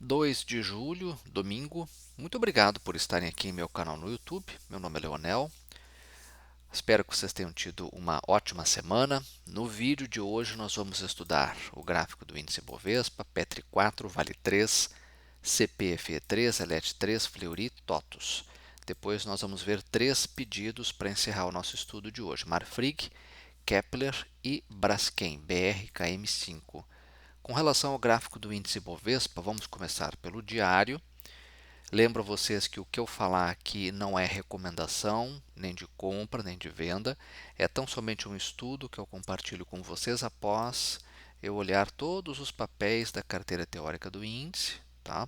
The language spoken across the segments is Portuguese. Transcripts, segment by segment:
2 de julho, domingo. Muito obrigado por estarem aqui em meu canal no YouTube. Meu nome é Leonel. Espero que vocês tenham tido uma ótima semana. No vídeo de hoje nós vamos estudar o gráfico do índice Bovespa, Petri 4, Vale 3, CPFE 3, Elet 3, Fleury, TOTUS. Depois nós vamos ver 3 pedidos para encerrar o nosso estudo de hoje. Marfrig, Kepler e Braskem, BRKM5. Com relação ao gráfico do índice Bovespa, vamos começar pelo diário. Lembro a vocês que o que eu falar aqui não é recomendação, nem de compra, nem de venda. É tão somente um estudo que eu compartilho com vocês após eu olhar todos os papéis da carteira teórica do índice, tá?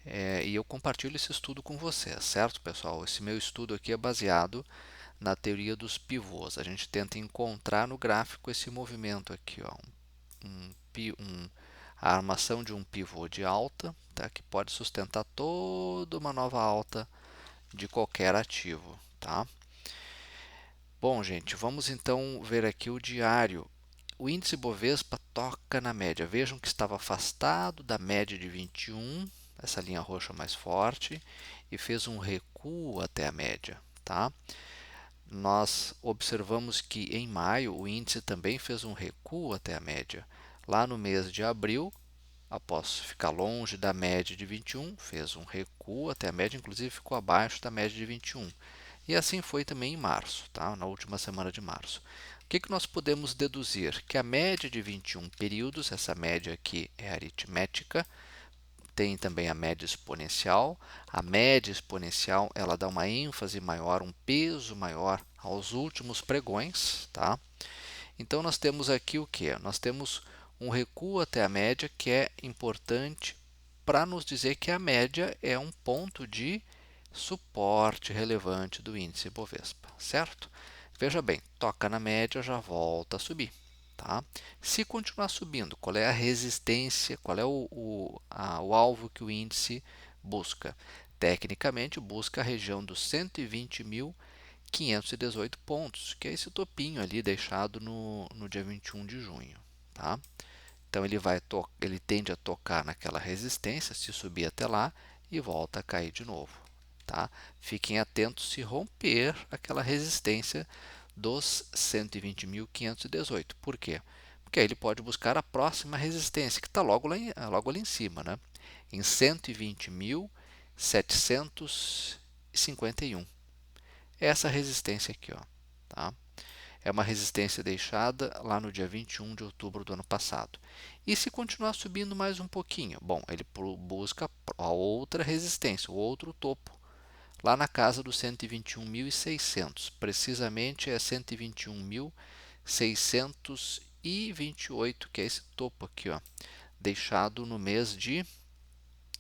E eu compartilho esse estudo com vocês, certo, pessoal? Esse meu estudo aqui é baseado na teoria dos pivôs. A gente tenta encontrar no gráfico esse movimento aqui, ó, a armação de um pivô de alta, tá, que pode sustentar toda uma nova alta de qualquer ativo. Tá? Bom, gente, vamos então ver aqui o diário. O índice Bovespa toca na média. Vejam que estava afastado da média de 21, essa linha roxa mais forte, e fez um recuo até a média. Tá? Nós observamos que em maio o índice também fez um recuo até a média. Lá no mês de abril, após ficar longe da média de 21, fez um recuo até a média, inclusive ficou abaixo da média de 21. E assim foi também em março, tá? Na última semana de março. O que nós podemos deduzir? Que a média de 21 períodos, essa média aqui é aritmética, tem também a média exponencial. A média exponencial ela dá uma ênfase maior, um peso maior aos últimos pregões. Tá? Então, nós temos aqui o que? Nós temos um recuo até a média que é importante para nos dizer que a média é um ponto de suporte relevante do índice Bovespa, certo? Veja bem, toca na média, já volta a subir. Tá? Se continuar subindo, qual é a resistência, qual é o alvo que o índice busca? Tecnicamente, busca a região dos 120.518 pontos, que é esse topinho ali deixado no dia 21 de junho. Tá? Então, ele tende a tocar naquela resistência, se subir até lá, e volta a cair de novo. Tá? Fiquem atentos se romper aquela resistência dos 120.518. Por quê? Porque aí ele pode buscar a próxima resistência, que está logo ali em cima, né? Em 120.751. Essa resistência aqui, ó, tá? É uma resistência deixada lá no dia 21 de outubro do ano passado. E se continuar subindo mais um pouquinho? Bom, ele busca a outra resistência, o outro topo, lá na casa dos 121.600. Precisamente é 121.628, que é esse topo aqui, ó, deixado no mês de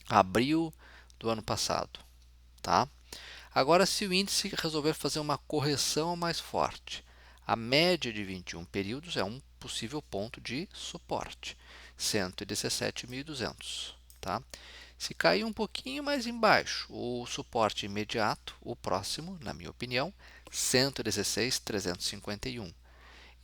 abril do ano passado. Tá? Agora, se o índice resolver fazer uma correção mais forte, a média de 21 períodos é um possível ponto de suporte, 117.200. Tá? Se cair um pouquinho mais embaixo, o suporte imediato, o próximo, na minha opinião, 116.351.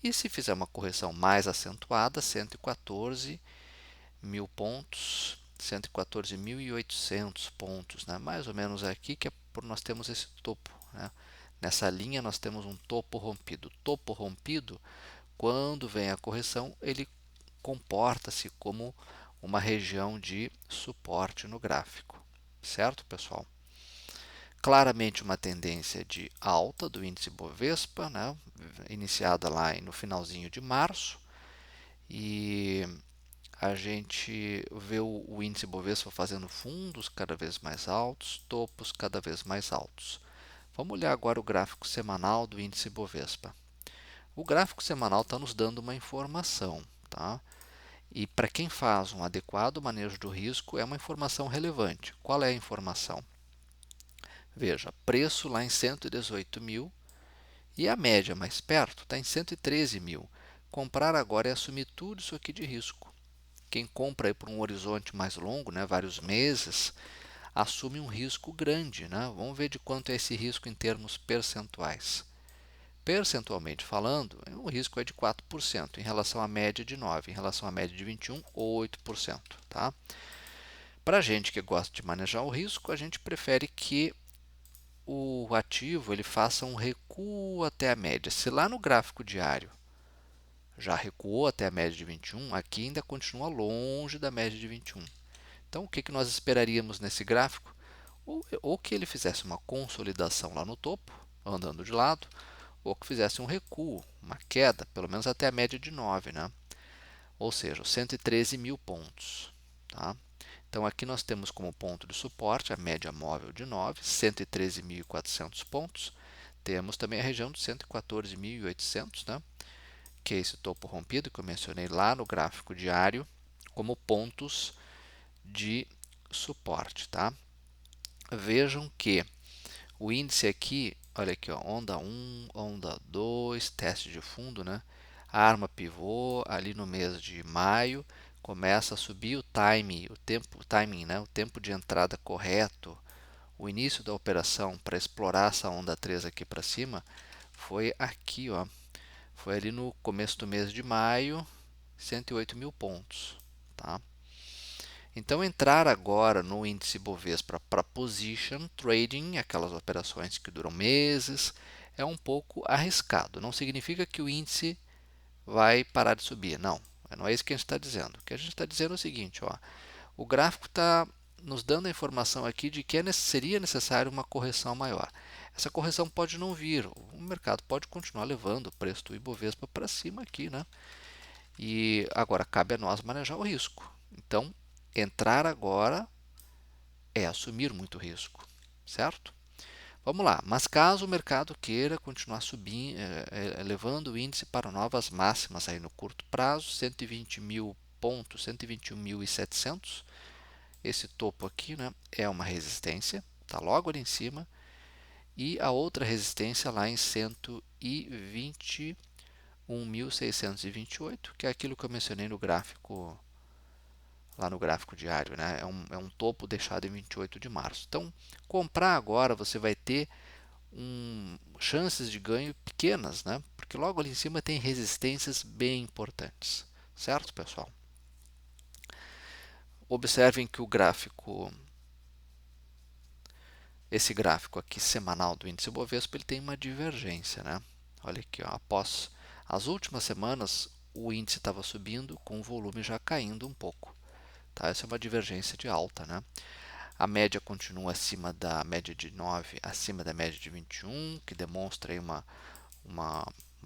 E se fizer uma correção mais acentuada, 114.000 pontos, 114.800 pontos, né? Mais ou menos aqui que é por nós temos esse topo. Né? Nessa linha nós temos um topo rompido. Topo rompido, quando vem a correção, ele comporta-se como uma região de suporte no gráfico. Certo, pessoal? Claramente uma tendência de alta do índice Bovespa, né? Iniciada lá no finalzinho de março. E a gente vê o índice Bovespa fazendo fundos cada vez mais altos, topos cada vez mais altos. Vamos olhar agora o gráfico semanal do índice Bovespa. O gráfico semanal está nos dando uma informação, tá? E para quem faz um adequado manejo do risco, é uma informação relevante. Qual é a informação? Veja, preço lá em 118 mil e a média mais perto está em 113 mil. Comprar agora é assumir tudo isso aqui de risco. Quem compra por um horizonte mais longo, né, vários meses, assume um risco grande. Né? Vamos ver de quanto é esse risco em termos percentuais. Percentualmente falando, o risco é de 4%, em relação à média de 9%, em relação à média de 21%, 8%. Tá? Para a gente que gosta de manejar o risco, a gente prefere que o ativo ele faça um recuo até a média. Se lá no gráfico diário já recuou até a média de 21, aqui ainda continua longe da média de 21. Então, o que nós esperaríamos nesse gráfico? Ou que ele fizesse uma consolidação lá no topo, andando de lado, ou que fizesse um recuo, uma queda, pelo menos até a média de 9, né? Ou seja, 113 mil pontos. Tá? Então, aqui nós temos como ponto de suporte a média móvel de 9, 113.400 pontos. Temos também a região de 114.800, né? Que é esse topo rompido que eu mencionei lá no gráfico diário, como pontos de suporte. Tá? Vejam que o índice aqui, olha aqui, ó, onda 1, onda 2, teste de fundo, né? A arma pivô ali no mês de maio, começa a subir o time, o timing, né? O tempo de entrada correto, o início da operação para explorar essa onda 3 aqui para cima foi aqui, ó. Foi ali no começo do mês de maio, 108 mil pontos, tá? Então, entrar agora no índice Bovespa para position trading, aquelas operações que duram meses, é um pouco arriscado. Não significa que o índice vai parar de subir, não é isso que a gente está dizendo. O que a gente está dizendo é o seguinte, ó, o gráfico está nos dando a informação aqui de que seria necessário uma correção maior. Essa correção pode não vir, o mercado pode continuar levando o preço do Ibovespa para cima aqui, né? E agora cabe a nós manejar o risco. Então, entrar agora é assumir muito risco, certo? Vamos lá, mas caso o mercado queira continuar subindo, levando o índice para novas máximas aí no curto prazo, 120 mil pontos, 121.700, esse topo aqui, né, é uma resistência, está logo ali em cima, e a outra resistência lá em 121.628, que é aquilo que eu mencionei no gráfico, lá no gráfico diário, né? É um topo deixado em 28 de março. Então, comprar agora você vai ter chances de ganho pequenas, né? Porque logo ali em cima tem resistências bem importantes, certo, pessoal? Observem que esse gráfico aqui semanal do índice Bovespa, ele tem uma divergência, né? Olha aqui, ó, após as últimas semanas, o índice estava subindo com o volume já caindo um pouco. Tá? Essa é uma divergência de alta, né? A média continua acima da média de 9, acima da média de 21, que demonstra aí uma, uma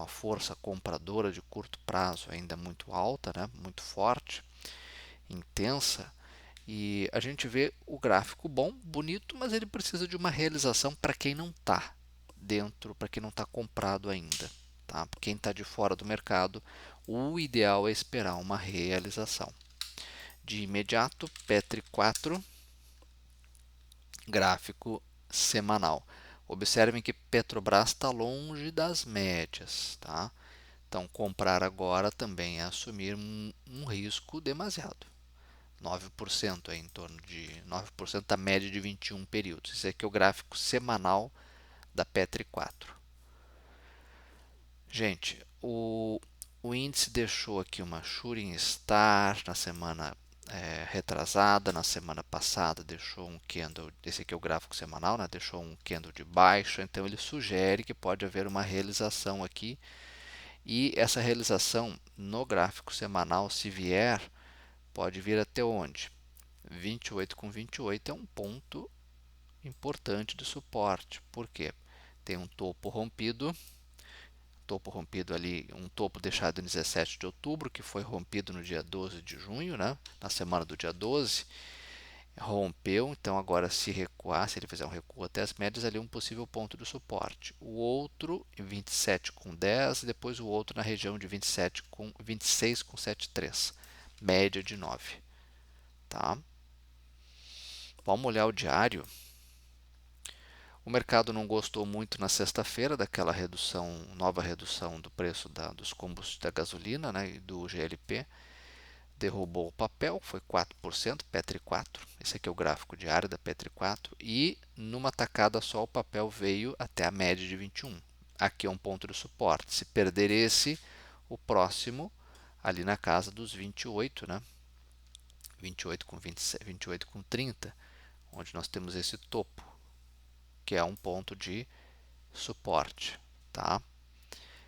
força compradora de curto prazo ainda muito alta, né? Muito forte, intensa. E a gente vê o gráfico bom, bonito, mas ele precisa de uma realização para quem não está dentro, para quem não está comprado ainda. Tá? Quem está de fora do mercado, o ideal é esperar uma realização. De imediato, Petri 4, gráfico semanal. Observem que Petrobras está longe das médias. Tá? Então, comprar agora também é assumir um risco demasiado. 9% é em torno de 9% da média de 21 períodos. Esse aqui é o gráfico semanal da Petri 4. Gente, o índice deixou aqui uma shooting star na semana retrasada, na semana passada deixou um candle, esse aqui é o gráfico semanal, né? Deixou um candle de baixa, então ele sugere que pode haver uma realização aqui, e essa realização no gráfico semanal, se vier, pode vir até onde? 28 com 28 é um ponto importante de suporte. Por quê? Tem um topo rompido ali, um topo deixado em 17 de outubro, que foi rompido no dia 12 de junho, né? Na semana do dia 12, rompeu, então agora se recuar, se ele fizer um recuo até as médias, ali um possível ponto de suporte. O outro em 27 com 10 e depois o outro na região de 27 com 26 com 73, média de 9, tá? Vamos olhar o diário. O mercado não gostou muito na sexta-feira daquela nova redução do preço dos combustíveis da gasolina, né, e do GLP. Derrubou o papel, foi 4%, Petri 4. Esse aqui é o gráfico diário da Petri 4. E numa tacada só o papel veio até a média de 21. Aqui é um ponto de suporte. Se perder esse, o próximo ali na casa dos 28, né? 28 com 27, 28 com 30, onde nós temos esse topo, que é um ponto de suporte, tá?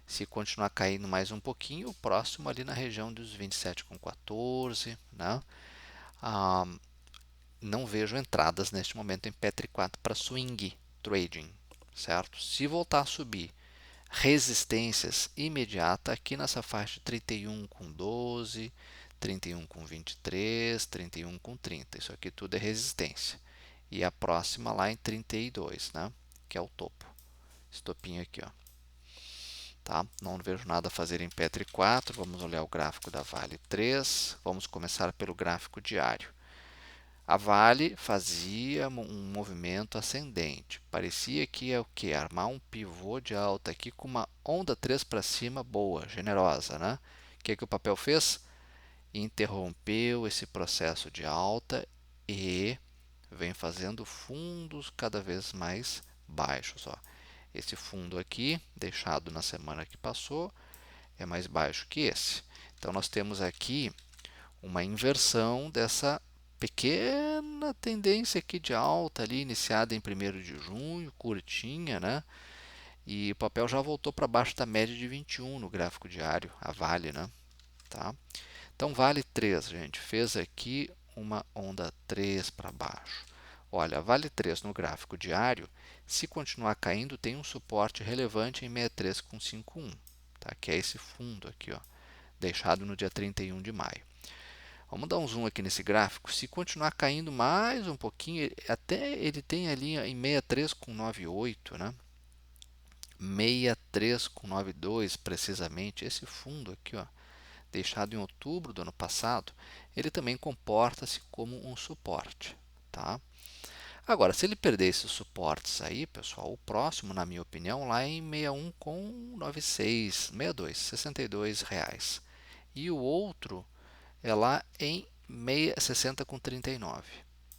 Se continuar caindo mais um pouquinho, o próximo ali na região dos 27 com 14, né? Ah, não vejo entradas neste momento em Petri 4 para swing trading, certo? Se voltar a subir, resistências imediata aqui nessa faixa de 31 com 12, 31 com 23, 31 com 30. Isso aqui tudo é resistência. E a próxima lá em 32, né? Que é o topo. Esse topinho aqui, ó. Tá? Não vejo nada a fazer em Petri 4. Vamos olhar o gráfico da Vale 3. Vamos começar pelo gráfico diário. A Vale fazia um movimento ascendente. Parecia que ia o quê? Armar um pivô de alta aqui com uma onda 3 para cima boa, generosa, né? O que o papel fez? Interrompeu esse processo de alta e vem fazendo fundos cada vez mais baixos. Ó. Esse fundo aqui, deixado na semana que passou, é mais baixo que esse. Então, nós temos aqui uma inversão dessa pequena tendência aqui de alta ali, iniciada em 1º de junho, curtinha, né? E o papel já voltou para baixo da média de 21 no gráfico diário, a Vale, né? Tá? Então, Vale 3, gente, fez aqui uma onda 3 para baixo. Olha, a Vale 3 no gráfico diário, se continuar caindo, tem um suporte relevante em 63,51, tá? Que é esse fundo aqui, ó, deixado no dia 31 de maio. Vamos dar um zoom aqui nesse gráfico. Se continuar caindo mais um pouquinho, até ele tem ali em 63,98, né? 63,92 precisamente. Esse fundo aqui, ó, deixado em outubro do ano passado, ele também comporta-se como um suporte, tá? Agora, se ele perder esses suportes aí, pessoal, o próximo, na minha opinião, lá é em 61,96, 62, R$ 62. E o outro é lá em 60,39,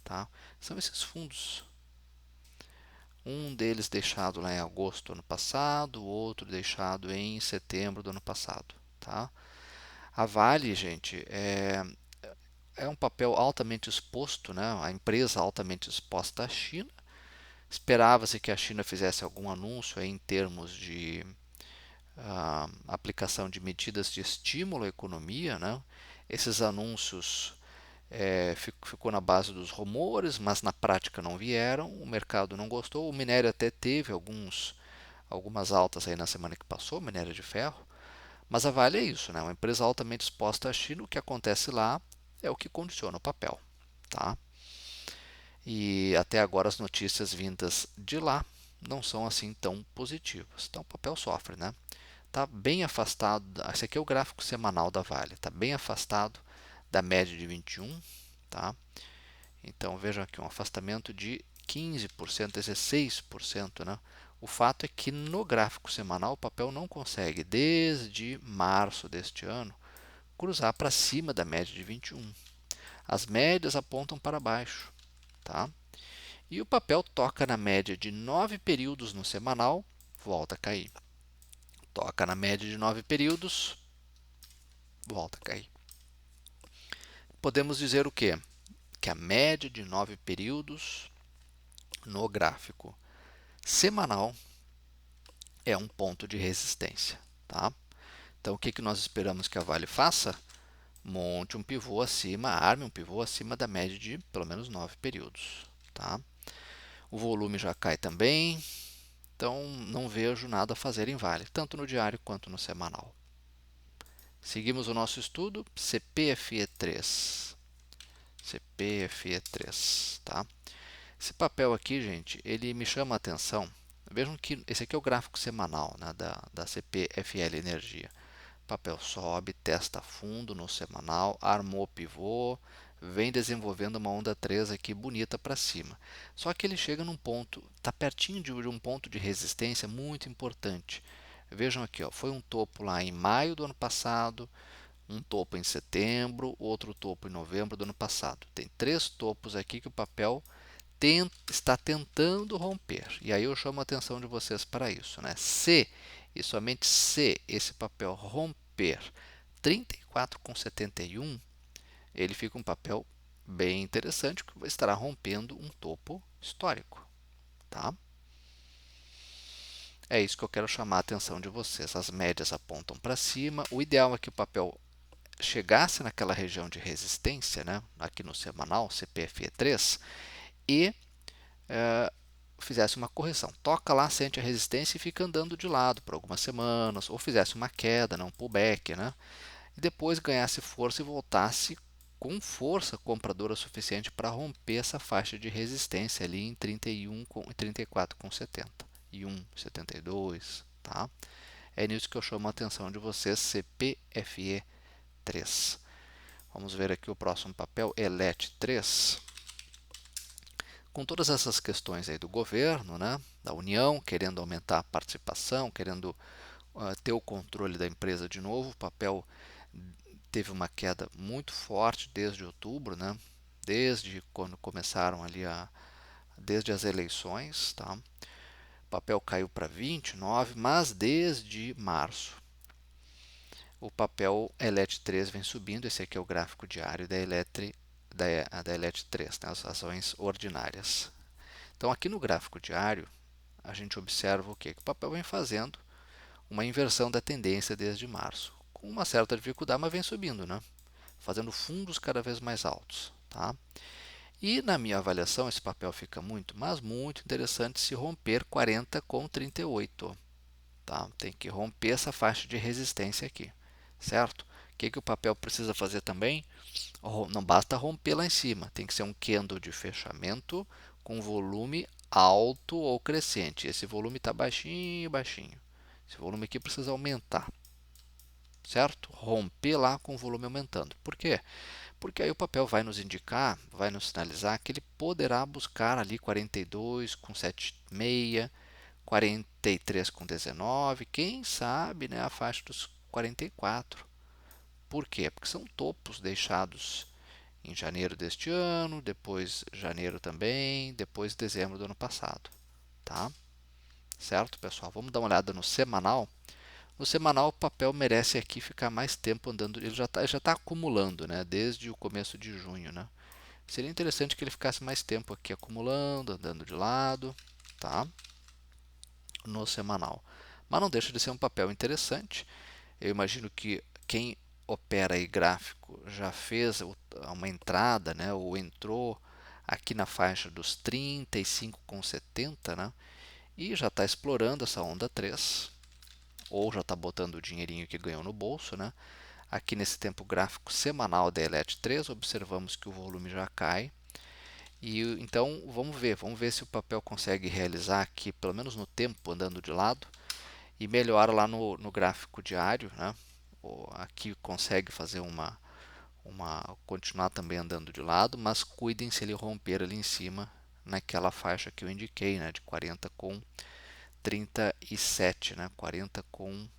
tá? São esses fundos. Um deles deixado lá em agosto do ano passado, o outro deixado em setembro do ano passado, tá? A Vale, gente, é um papel altamente exposto, né? A empresa altamente exposta à China. Esperava-se que a China fizesse algum anúncio aí em termos de aplicação de medidas de estímulo à economia, né? Esses anúncios ficou na base dos rumores, mas na prática não vieram, o mercado não gostou, o minério até teve algumas altas aí na semana que passou, minério de ferro, mas a Vale é isso, né? Uma empresa altamente exposta à China, o que acontece lá é o que condiciona o papel, tá? E até agora as notícias vindas de lá não são assim tão positivas, então o papel sofre, né? Está bem afastado, esse aqui é o gráfico semanal da Vale, está bem afastado da média de 21, tá? Então vejam aqui um afastamento de 15%, 16%, né? O fato é que no gráfico semanal o papel não consegue, desde março deste ano, cruzar para cima da média de 21. As médias apontam para baixo, tá? E o papel toca na média de 9 períodos no semanal, volta a cair. Toca na média de 9 períodos, volta a cair. Podemos dizer o quê? Que a média de 9 períodos no gráfico semanal é um ponto de resistência, tá? Então, o que nós esperamos que a Vale faça? Monte um pivô acima, arme um pivô acima da média de pelo menos 9 períodos, tá? O volume já cai também, então não vejo nada a fazer em Vale, tanto no diário quanto no semanal. Seguimos o nosso estudo, CPFE3. CPFE3, tá? Esse papel aqui, gente, ele me chama a atenção. Vejam que esse aqui é o gráfico semanal, né, da CPFL Energia. O papel sobe, testa fundo no semanal, armou pivô, vem desenvolvendo uma onda 3 aqui bonita para cima. Só que ele chega num ponto, está pertinho de um ponto de resistência muito importante. Vejam aqui, ó, foi um topo lá em maio do ano passado, um topo em setembro, outro topo em novembro do ano passado. Tem 3 topos aqui que o papel está tentando romper. E aí eu chamo a atenção de vocês para isso, né? Se, e somente se, esse papel romper 34,71, ele fica um papel bem interessante, que estará rompendo um topo histórico, tá? É isso que eu quero chamar a atenção de vocês. As médias apontam para cima. O ideal é que o papel chegasse naquela região de resistência, né, aqui no semanal, CPFE3, e fizesse uma correção. Toca lá, sente a resistência e fica andando de lado por algumas semanas, ou fizesse uma queda, né, um pullback, né, e depois ganhasse força e voltasse com força compradora suficiente para romper essa faixa de resistência ali em 31 com 34,70 e 1,72, tá? É nisso que eu chamo a atenção de vocês, CPFE 3. Vamos ver aqui o próximo papel, ELET 3. Com todas essas questões aí do governo, né, da União, querendo aumentar a participação, querendo ter o controle da empresa de novo, o papel teve uma queda muito forte desde outubro, né, desde quando começaram ali desde as eleições, tá? O papel caiu para 29, mas desde março o papel ELET 3 vem subindo. Esse aqui é o gráfico diário da ELET 3, né, as ações ordinárias. Então, aqui no gráfico diário, a gente observa o quê? Que o papel vem fazendo uma inversão da tendência desde março, com uma certa dificuldade, mas vem subindo, né? Fazendo fundos cada vez mais altos. Tá? E na minha avaliação, esse papel fica muito, mas muito interessante se romper 40 com 38. Tá? Tem que romper essa faixa de resistência aqui, certo? O que o papel precisa fazer também? Não basta romper lá em cima, tem que ser um candle de fechamento com volume alto ou crescente. Esse volume está baixinho, baixinho. Esse volume aqui precisa aumentar, certo? Romper lá com o volume aumentando. Por quê? Porque aí o papel vai nos indicar, vai nos sinalizar que ele poderá buscar ali 42 com 7,6, 43 com 19, quem sabe, né, a faixa dos 44. Por quê? Porque são topos deixados em janeiro deste ano, depois janeiro também, depois dezembro do ano passado, tá? Certo, pessoal? Vamos dar uma olhada no semanal. No semanal, o papel merece aqui ficar mais tempo andando. Ele já tá acumulando, né? Desde o começo de junho, né? Seria interessante que ele ficasse mais tempo aqui acumulando, andando de lado, tá? No semanal. Mas não deixa de ser um papel interessante. Eu imagino que quem opera aí gráfico já fez uma entrada, né, ou entrou aqui na faixa dos 35,70, né, e já está explorando essa onda 3, ou já está botando o dinheirinho que ganhou no bolso, né. Aqui nesse tempo gráfico semanal da ELET 3, observamos que o volume já cai. E então vamos ver se o papel consegue realizar aqui, pelo menos no tempo, andando de lado, e melhora lá no gráfico diário, né? Aqui consegue fazer continuar também andando de lado, mas cuidem se ele romper ali em cima naquela faixa que eu indiquei, né? De 40 com 37, né? 40 com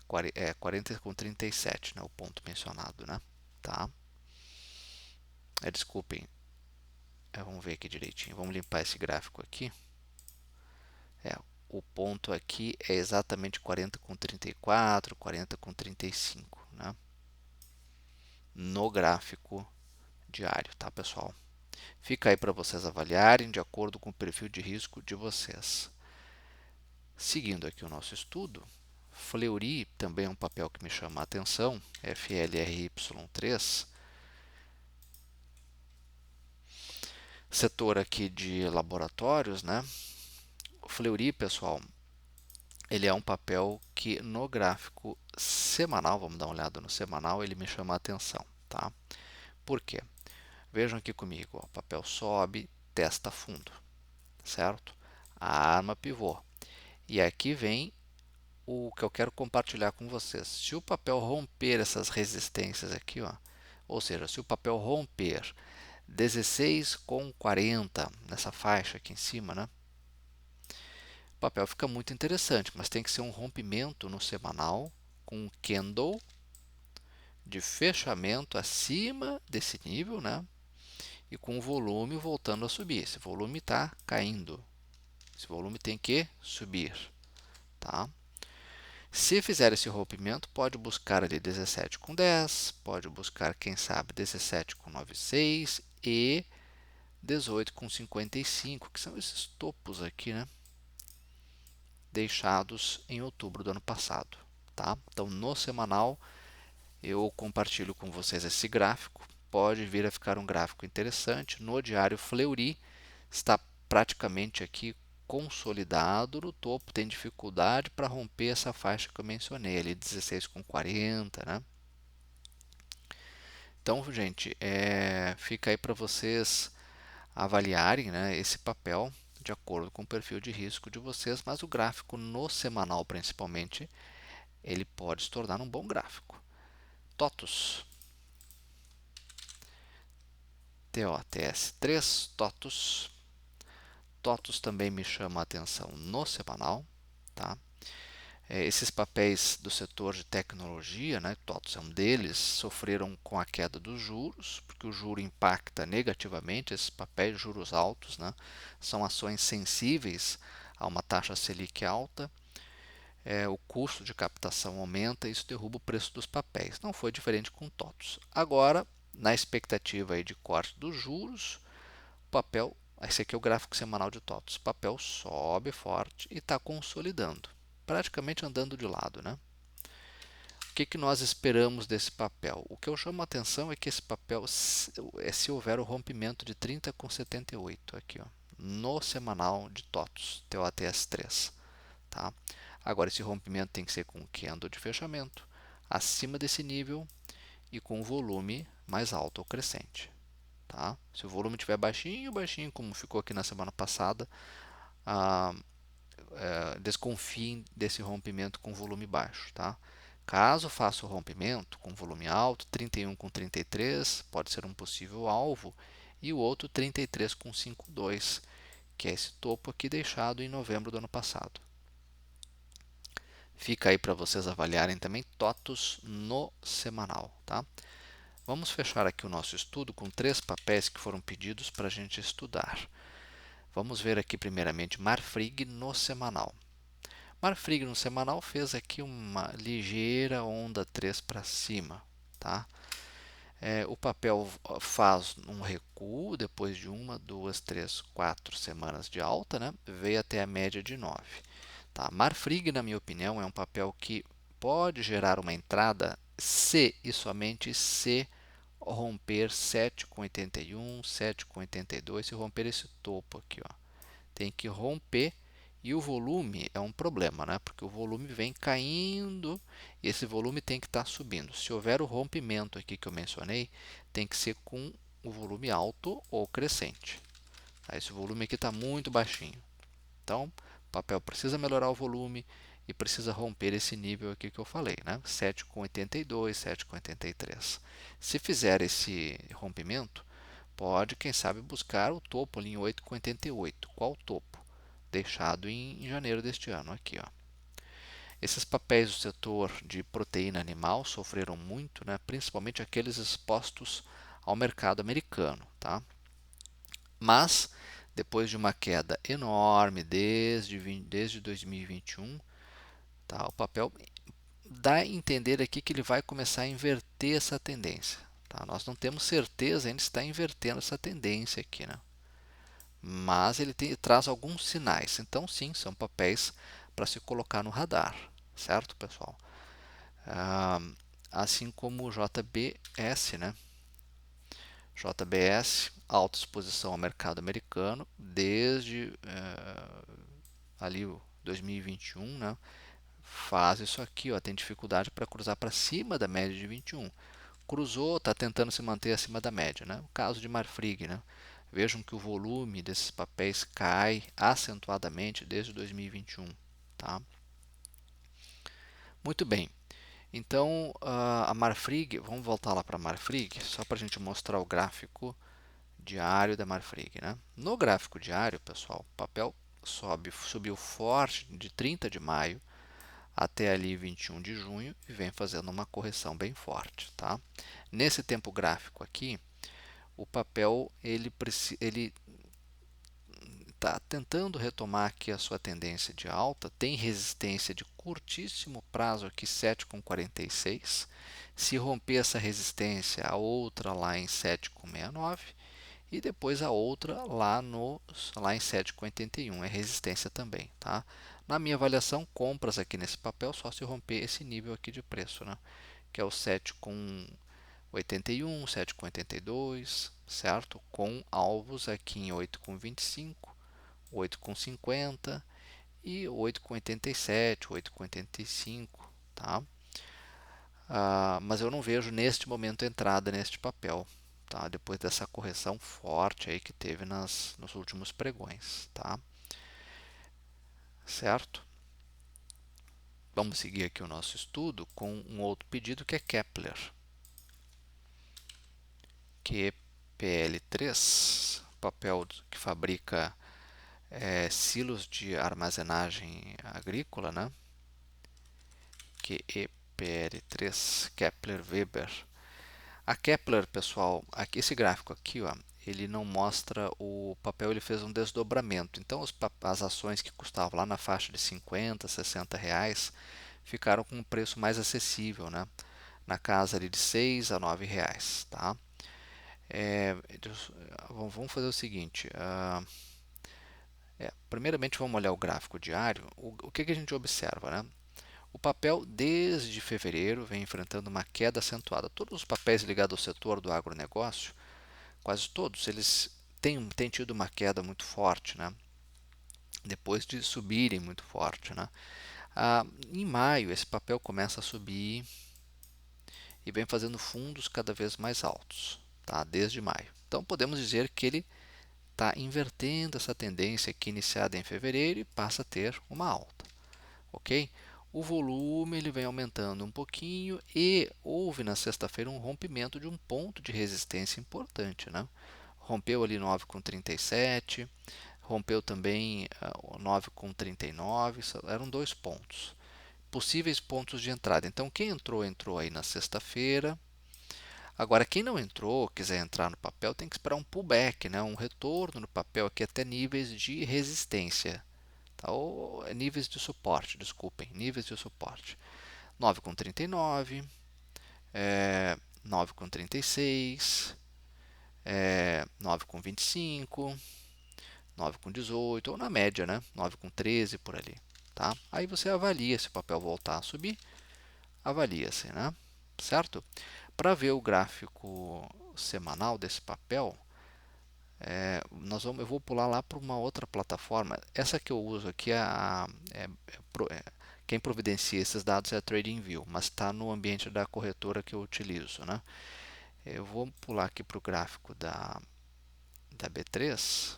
40 com 37, né? O ponto mencionado, né? Tá? Desculpem, vamos ver aqui direitinho. Vamos limpar esse gráfico aqui. O ponto aqui é exatamente 40 com 34, 40 com 35, né? No gráfico diário, tá, pessoal? Fica aí para vocês avaliarem de acordo com o perfil de risco de vocês. Seguindo aqui o nosso estudo, Fleury também é um papel que me chama a atenção, FLRY3, setor aqui de laboratórios, né? O Fleury, pessoal, ele é um papel que no gráfico semanal, vamos dar uma olhada no semanal, ele me chama a atenção, tá? Por quê? Vejam aqui comigo, ó, o papel sobe, testa fundo, certo? A arma pivô. E aqui vem o que eu quero compartilhar com vocês. Se o papel romper essas resistências aqui, ó, ou seja, se o papel romper 16 com 40 nessa faixa aqui em cima, né? O papel fica muito interessante, mas tem que ser um rompimento no semanal com um candle de fechamento acima desse nível, né? E com o volume voltando a subir. Esse volume está caindo. Esse volume tem que subir, tá? Se fizer esse rompimento, pode buscar ali 17,10, pode buscar, quem sabe, 17,96 e 18,55, que são esses topos aqui, né, deixados em outubro do ano passado. Tá? Então, no semanal, eu compartilho com vocês esse gráfico. Pode vir a ficar um gráfico interessante. No diário Fleury, está praticamente aqui consolidado no topo, tem dificuldade para romper essa faixa que eu mencionei, ali 16,40, né? Então, gente, fica aí para vocês avaliarem, né, esse papel de acordo com o perfil de risco de vocês, mas o gráfico no semanal, principalmente, ele pode se tornar um bom gráfico. TOTUS, TOTS3, TOTUS. TOTUS também me chama a atenção no semanal, tá? Esses papéis do setor de tecnologia, né, TOTUS é um deles, sofreram com a queda dos juros, porque o juro impacta negativamente esses papéis de juros altos, né? São ações sensíveis a uma taxa Selic alta, o custo de captação aumenta e isso derruba o preço dos papéis. Não foi diferente com TOTUS. Agora, na expectativa aí de corte dos juros, o papel, esse aqui é o gráfico semanal de TOTUS, o papel sobe forte e está consolidando, praticamente andando de lado, né? O que nós esperamos desse papel? O que eu chamo a atenção é que esse papel, se houver o rompimento de 30,78 aqui, ó, no semanal de TOTUS, TOTS3, tá? Agora, esse rompimento tem que ser com candle de fechamento acima desse nível e com volume mais alto ou crescente. Tá? Se o volume estiver baixinho, baixinho, como ficou aqui na semana passada, desconfiem desse rompimento com volume baixo. Tá? Caso faça o rompimento com volume alto, 31 com 33 pode ser um possível alvo, e o outro 33 com 52, que é esse topo aqui deixado em novembro do ano passado. Fica aí para vocês avaliarem também TOTUS no semanal. Tá? Vamos fechar aqui o nosso estudo com 3 papéis que foram pedidos para a gente estudar. Vamos ver aqui primeiramente Marfrig no semanal. Marfrig no semanal fez aqui uma ligeira onda 3 para cima. Tá? O papel faz um recuo depois de 1, 2, 3, 4 semanas de alta, né? Veio até a média de 9. Tá? Marfrig, na minha opinião, é um papel que pode gerar uma entrada se e somente se romper 7,81, 7,82, se romper esse topo aqui, ó. Tem que romper e o volume é um problema, né? Porque o volume vem caindo e esse volume tem que estar subindo. Se houver o rompimento aqui que eu mencionei, tem que ser com o volume alto ou crescente. Esse volume aqui está muito baixinho. Então, o papel precisa melhorar o volume e precisa romper esse nível aqui que eu falei, né? 7,82, 7,83. Se fizer esse rompimento, pode, quem sabe, buscar o topo ali em 8,88. Qual o topo? Deixado em janeiro deste ano aqui, ó. Esses papéis do setor de proteína animal sofreram muito, né? Principalmente aqueles expostos ao mercado americano, tá? Mas depois de uma queda enorme desde 2021, tá? O papel dá a entender aqui que ele vai começar a inverter essa tendência. Tá? Nós não temos certeza ainda se está invertendo essa tendência aqui, né? Mas ele traz alguns sinais. Então, sim, são papéis para se colocar no radar, certo, pessoal? Assim como o JBS, né? JBS, alta exposição ao mercado americano desde ali o 2021, né? Faz isso aqui, ó, tem dificuldade para cruzar para cima da média de 21. Cruzou, está tentando se manter acima da média, né? O caso de Marfrig, né? Vejam que o volume desses papéis cai acentuadamente desde 2021, tá? Muito bem. Então, a Marfrig, vamos voltar lá para a Marfrig, só para a gente mostrar o gráfico diário da Marfrig, né? No gráfico diário, pessoal, o papel subiu forte de 30 de maio até ali 21 de junho e vem fazendo uma correção bem forte, tá? Nesse tempo gráfico aqui, o papel ele está tentando retomar aqui a sua tendência de alta, tem resistência de curtíssimo prazo aqui 7,46. Se romper essa resistência, a outra lá em 7,69 e depois a outra lá em 7,81 é resistência também, tá? Na minha avaliação, compras aqui nesse papel só se romper esse nível aqui de preço, né? Que é o 7,81, 7,82, certo? Com alvos aqui em 8,25, 8,50 e 8,87, 8,85, tá? Mas eu não vejo neste momento entrada neste papel, tá? Depois dessa correção forte aí que teve nos últimos pregões, tá? Certo? Vamos seguir aqui o nosso estudo com um outro pedido que é Kepler. QPL3, papel que fabrica silos de armazenagem agrícola, né? QEPL3, Kepler Weber. A Kepler, pessoal, aqui esse gráfico aqui, ó, ele não mostra o papel, ele fez um desdobramento. Então, as ações que custavam lá na faixa de 50, 60 reais ficaram com um preço mais acessível, né? Na casa ali de 6 a 9 reais, tá? Vamos fazer o seguinte, primeiramente vamos olhar o gráfico diário. O que a gente observa, né? O papel, desde fevereiro, vem enfrentando uma queda acentuada. Todos os papéis ligados ao setor do agronegócio, quase todos, eles têm tido uma queda muito forte, né? Depois de subirem muito forte, né? Em maio, esse papel começa a subir e vem fazendo fundos cada vez mais altos, tá? Desde maio. Então, podemos dizer que ele está invertendo essa tendência aqui iniciada em fevereiro e passa a ter uma alta, ok? O volume ele vem aumentando um pouquinho e houve na sexta-feira um rompimento de um ponto de resistência importante, né? Rompeu ali 9,37, rompeu também 9,39, eram dois pontos, possíveis pontos de entrada. Então quem entrou aí na sexta-feira. Agora, quem não entrou, quiser entrar no papel, tem que esperar um pullback, né? Um retorno no papel aqui até níveis de resistência, tá? Ou níveis de suporte, desculpem, níveis de suporte. 9,39, 9,36, 9,25, 9,18, ou na média, né? 9,13 por ali, tá? Aí você avalia se o papel voltar a subir, avalia-se, né? Certo? Para ver o gráfico semanal desse papel, eu vou pular lá para uma outra plataforma. Essa que eu uso aqui quem providencia esses dados é a TradingView, mas está no ambiente da corretora que eu utilizo, né? Eu vou pular aqui para o gráfico da B3.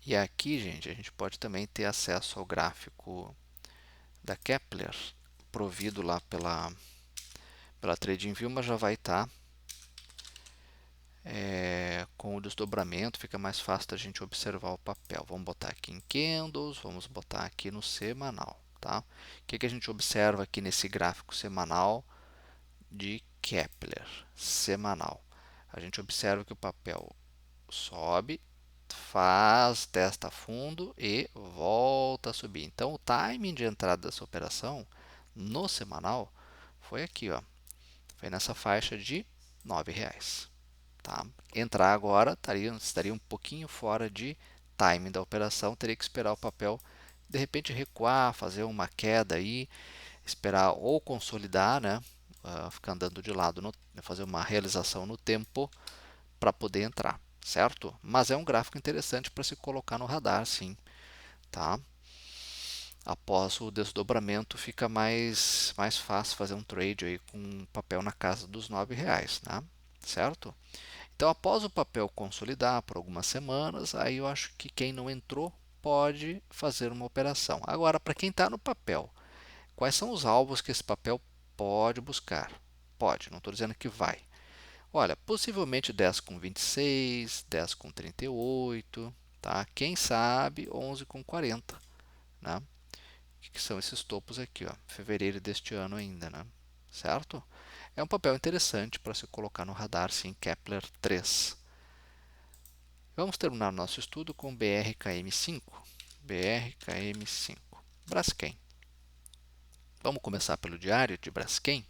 E aqui, gente, a gente pode também ter acesso ao gráfico da Kepler, provido lá pela TradingView, mas já vai estar com o desdobramento, fica mais fácil da gente observar o papel. Vamos botar aqui em Candles, vamos botar aqui no semanal. Tá? O que a gente observa aqui nesse gráfico semanal de Kepler? Semanal. A gente observa que o papel sobe, testa fundo e volta a subir. Então, o timing de entrada dessa operação no semanal foi aqui, ó. Foi nessa faixa de R$ 9,00. Tá? Entrar agora estaria um pouquinho fora de timing da operação, teria que esperar o papel de repente recuar, fazer uma queda aí, esperar ou consolidar, né? Ficar andando de lado, fazer uma realização no tempo para poder entrar, certo? Mas é um gráfico interessante para se colocar no radar, sim, tá? Após o desdobramento fica mais fácil fazer um trade aí com um papel na casa dos R$ 9,00, né? Certo? Então, após o papel consolidar por algumas semanas, aí eu acho que quem não entrou pode fazer uma operação. Agora, para quem está no papel, quais são os alvos que esse papel pode buscar? Pode, não estou dizendo que vai. Olha, possivelmente 10,26, 10,38, tá? Quem sabe 11,40, né? Que são esses topos aqui, ó, fevereiro deste ano ainda, né? Certo? É um papel interessante para se colocar no radar, sim, Kepler 3. Vamos terminar nosso estudo com BRKM5. BRKM5. Braskem. Vamos começar pelo diário de Braskem.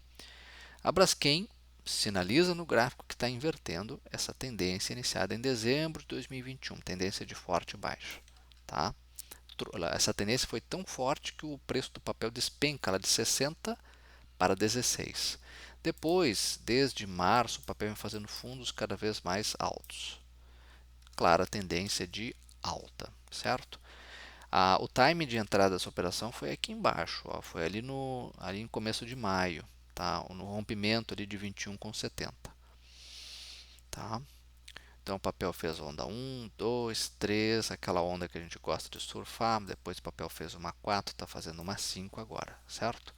A Braskem sinaliza no gráfico que está invertendo essa tendência iniciada em dezembro de 2021, tendência de forte baixa. Tá? Essa tendência foi tão forte que o preço do papel despenca de 60 para 16. Depois, desde março, o papel vem fazendo fundos cada vez mais altos. Clara tendência de alta, certo? O time de entrada dessa operação foi aqui embaixo, ó, foi ali em começo de maio, tá? No rompimento ali de 21,70. Tá? Então o papel fez onda 1, 2, 3, aquela onda que a gente gosta de surfar, depois o papel fez uma 4, está fazendo uma 5 agora, certo?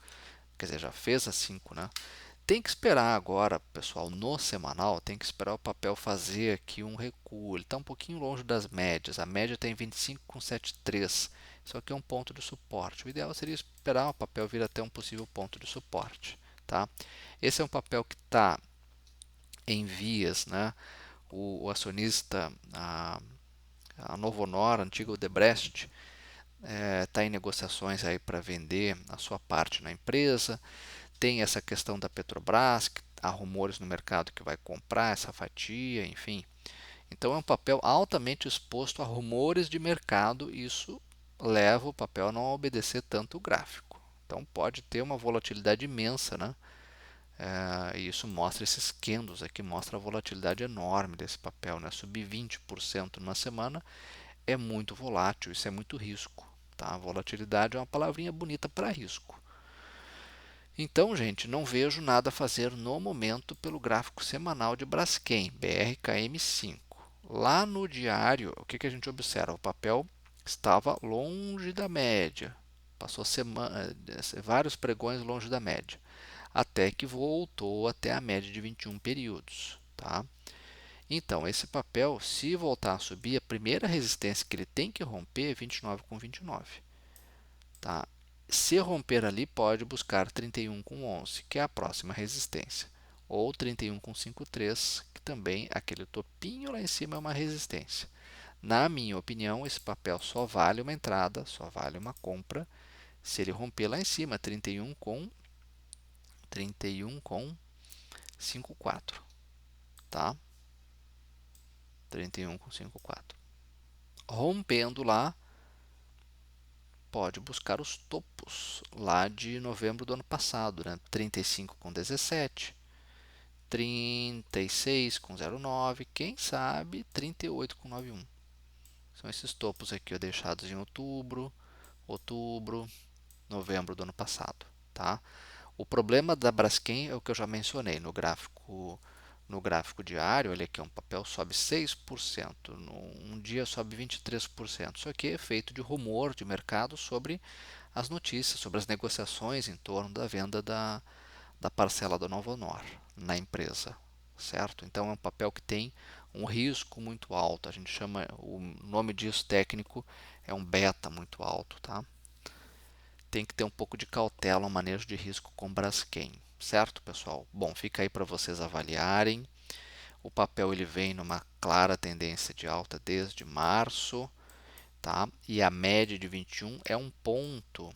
Quer dizer, já fez a 5, né? Tem que esperar agora, pessoal, no semanal, tem que esperar o papel fazer aqui um recuo. Ele está um pouquinho longe das médias. A média está em 25,73. Isso aqui é um ponto de suporte. O ideal seria esperar o papel vir até um possível ponto de suporte. Tá? Esse é um papel que está em vias, né? O acionista, a Novonor, a antiga Odebrecht, está em negociações aí para vender a sua parte na empresa. Tem essa questão da Petrobras, que há rumores no mercado que vai comprar essa fatia, enfim. Então é um papel altamente exposto a rumores de mercado e isso leva o papel a não obedecer tanto o gráfico. Então pode ter uma volatilidade imensa, né? E isso mostra esses candles aqui, mostra a volatilidade enorme desse papel, né? Subir 20% numa semana é muito volátil, isso é muito risco. Tá? Volatilidade é uma palavrinha bonita para risco. Então, gente, não vejo nada a fazer no momento pelo gráfico semanal de Braskem, BRKM5. Lá no diário, o que a gente observa? O papel estava longe da média, passou vários pregões longe da média, até que voltou até a média de 21 períodos. Tá? Então, esse papel, se voltar a subir, a primeira resistência que ele tem que romper é 29,29. Tá? Se romper ali, pode buscar 31,11, que é a próxima resistência. Ou 31,53, que também aquele topinho lá em cima é uma resistência. Na minha opinião, esse papel só vale uma entrada, só vale uma compra, se ele romper lá em cima, 31,54. Tá? 31,54. Rompendo lá, pode buscar os topos lá de novembro do ano passado, né? 35,17, 36,09, quem sabe 38,91. São esses topos aqui ó, deixados em outubro, novembro do ano passado. Tá? O problema da Braskem é o que eu já mencionei no gráfico diário, olha aqui, um papel sobe 6%, um dia sobe 23%. Isso aqui é efeito de rumor de mercado sobre as notícias, sobre as negociações em torno da venda da parcela da Novonor na empresa, certo? Então é um papel que tem um risco muito alto, a gente chama, o nome disso técnico é um beta muito alto, tá? Tem que ter um pouco de cautela no manejo de risco com Braskem, certo, pessoal? Bom, fica aí para vocês avaliarem. O papel ele vem numa clara tendência de alta desde março, tá? E a média de 21 é um ponto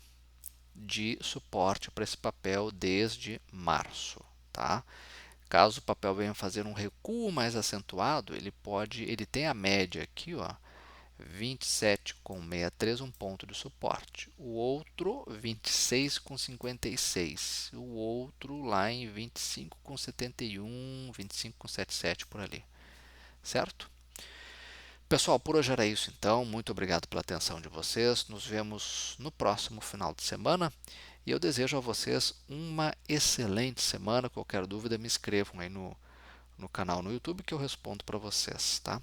de suporte para esse papel desde março, tá? Caso o papel venha fazer um recuo mais acentuado, ele tem a média aqui, ó, 27,63, um ponto de suporte. O outro 26,56. O outro lá em 25,71, 25,77 por ali. Certo? Pessoal, por hoje era isso então. Muito obrigado pela atenção de vocês. Nos vemos no próximo final de semana. E eu desejo a vocês uma excelente semana. Qualquer dúvida, me escrevam aí no canal no YouTube que eu respondo para vocês. Tá?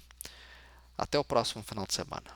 Até o próximo final de semana.